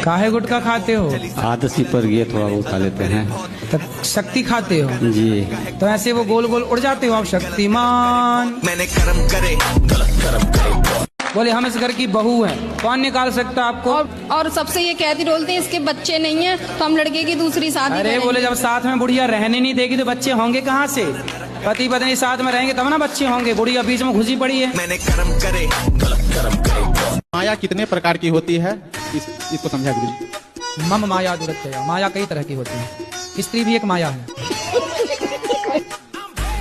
काहे गुटखा खाते हो? आदत सी पर गया, थोड़ा बहुत खा लेते हैं। तो शक्ति खाते हो जी। तो ऐसे वो गोल गोल उड़ जाते हो आप शक्तिमान। मैंने कर्म करे गलत कर्म करे। बोले हम इस घर की बहू हैं, कौन निकाल सकता आपको? और सबसे ये कहती डोलते हैं इसके बच्चे नहीं हैं तो हम लड़के की दूसरी शादी अरे बोले जब साथ में बुढ़िया रहने नहीं देगी तो बच्चे होंगे कहाँ से? पति पत्नी साथ में रहेंगे तब ना बच्चे होंगे। बुढ़िया बीच में घुसी पड़ी है। मैंने कर्म करे गलत कर्म करे। माया कितने प्रकार की होती है इसको समझा गुरुजी। मम माया दुरत्या, माया कई तरह की होती है। स्त्री भी एक माया है,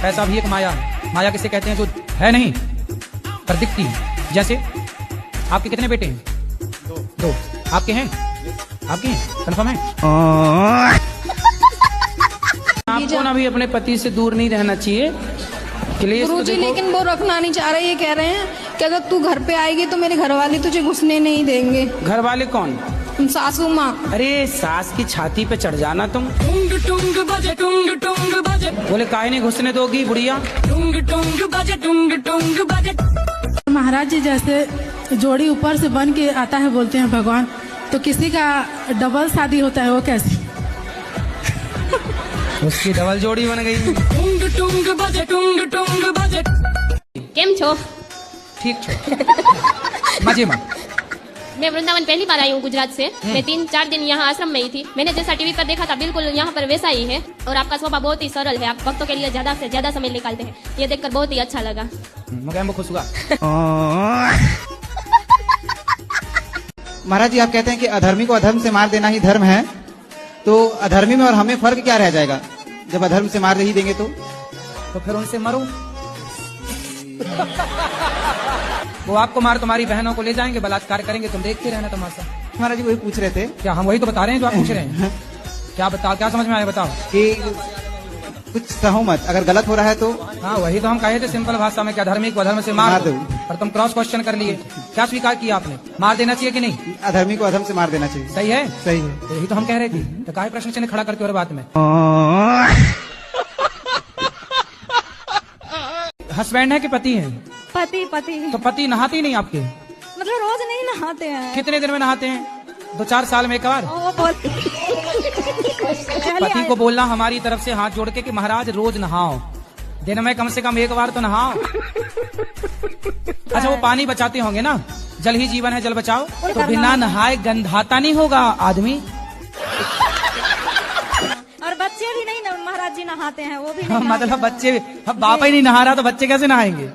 पैसा भी एक माया है। माया किसे कहते हैं? जो है नहीं पर दिखती है। जैसे आपके कितने बेटे हैं? दो। आपके हैं? आपके हैं? कंफर्म है? आपको ना भी अपने पति से दूर नहीं रहना चाहिए। गुरुजी लेकिन वो रखना नहीं चाह रहे। ये कह रहे हैं कि अगर तू घर पे आएगी तो मेरे घर वाले तुझे घुसने नहीं देंगे। घर वाले कौन? सासू माँ। अरे सास की छाती पे चढ़ जाना तुम। बोले काहे नहीं घुसने दोगी बुढ़िया? महाराज जी जैसे जोड़ी ऊपर से बन के आता है बोलते हैं भगवान, तो किसी का डबल शादी होता है वो कैसे? उसकी डबल जोड़ी बन गई। केम छो? ठीक छो। मजे में। मैं वृंदावन पहली बार आई हूँ गुजरात से। मैं 3-4 दिन यहाँ आश्रम में ही थी। मैंने जैसा टीवी पर देखा था बिल्कुल यहाँ पर वैसा ही है। और आपका स्वभाव बहुत ही सरल है। आप भक्तों के लिए ज्यादा से ज्यादा समय निकालते हैं। ये देखकर बहुत ही अच्छा लगा। मैं खुश हुआ। महाराज जी आप कहते हैं कि अधर्मी को अधर्म से मार देना ही धर्म है, तो अधर्मी में और हमें फर्क क्या रह जाएगा जब अधर्म से मार ही देंगे तो फिर उनसे मरो। वो आपको मार तुम्हारी बहनों को ले जाएंगे, बलात्कार करेंगे, तुम देखते रहना तमाशा। महाराज जी वही पूछ रहे थे। क्या हम वही तो बता रहे हैं जो आप पूछ रहे हैं? क्या बताओ, क्या समझ में आया बताओ? कि कुछ सहो मत, अगर गलत हो रहा है तो। हाँ वही तो हम कहे थे सिंपल भाषा में, क्या धर्मी को अधर्म से मार दो। और तुम क्रॉस क्वेश्चन कर लिए। क्या स्वीकार किया आपने? मार देना चाहिए कि नहीं? अधर्मी को अधर्म से मार देना चाहिए। सही है? सही है। यही तो हम कह रहे थे। तो काहे प्रश्न चिन्ह खड़ा करते हो बात में? हस्बैंड है कि पति है? पति। तो पति नहाते ही नहीं आपके? मतलब रोज नहीं नहाते हैं। कितने दिन में नहाते हैं? 2-4 साल में एक बार? पति को बोलना हमारी तरफ से हाथ जोड़ के कि महाराज रोज नहाओ, दिन में कम से कम एक बार तो नहाओ। अच्छा वो पानी बचाते होंगे ना, जल ही जीवन है जल बचाओ, तो बिना नहाए गंधाता नहीं होगा आदमी। और बच्चे भी नहीं ना महाराज जी नहाते हैं, वो भी नहीं। मतलब बच्चे, अब बाप ही नहीं नहा रहा तो बच्चे कैसे नहाएंगे?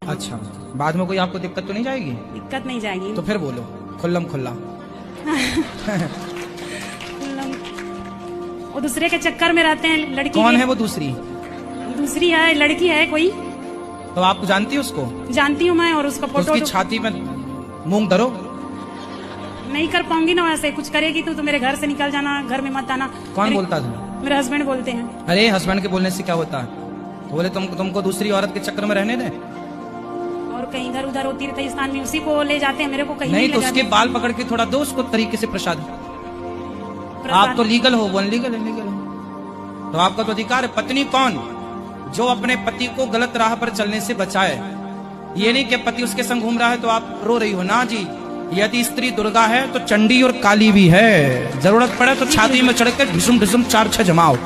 अच्छा बाद में कोई आपको दिक्कत तो नहीं जाएगी? दिक्कत नहीं जाएगी। तो फिर बोलो खुल्लम खुल्ला। वो दूसरे के चक्कर में रहते हैं। लड़की कौन है वो दूसरी? दूसरी है, लड़की है कोई। तो आप जानती हो उसको? जानती हूँ मैं। और उसका फोटो उसकी छाती में मूंग धरो। नहीं कर पाऊंगी ना वैसे। कुछ करेगी तो मेरे घर से निकल जाना, घर में मत आना। कौन बोलता था? मेरे हस्बैंड बोलते हैं। अरे हस्बैंड के बोलने से क्या होता है? तो बोले तुमको दूसरी औरत के चक्कर में रहने दे। और कहीं इधर उधर होती रहती है स्थान में, उसी को ले जाते हैं, मेरे को कहीं नहीं ले तो उसके जाते। बाल पकड़ के थोड़ा दो उसको तरीके से प्रसाद। आप तो लीगल हो, वो अनलीगल है। लीगल है तो आपका तो अधिकार है। पत्नी कौन? जो अपने पति को गलत राह पर चलने से बचाए। ये नहीं कि पति उसके संग घूम रहा है तो आप रो रही हो ना जी। यदि स्त्री दुर्गा है तो चंडी और काली भी है। जरूरत पड़े तो छाती में चढ़ के ढिसुम ढिसुम 4-6 जमाओ।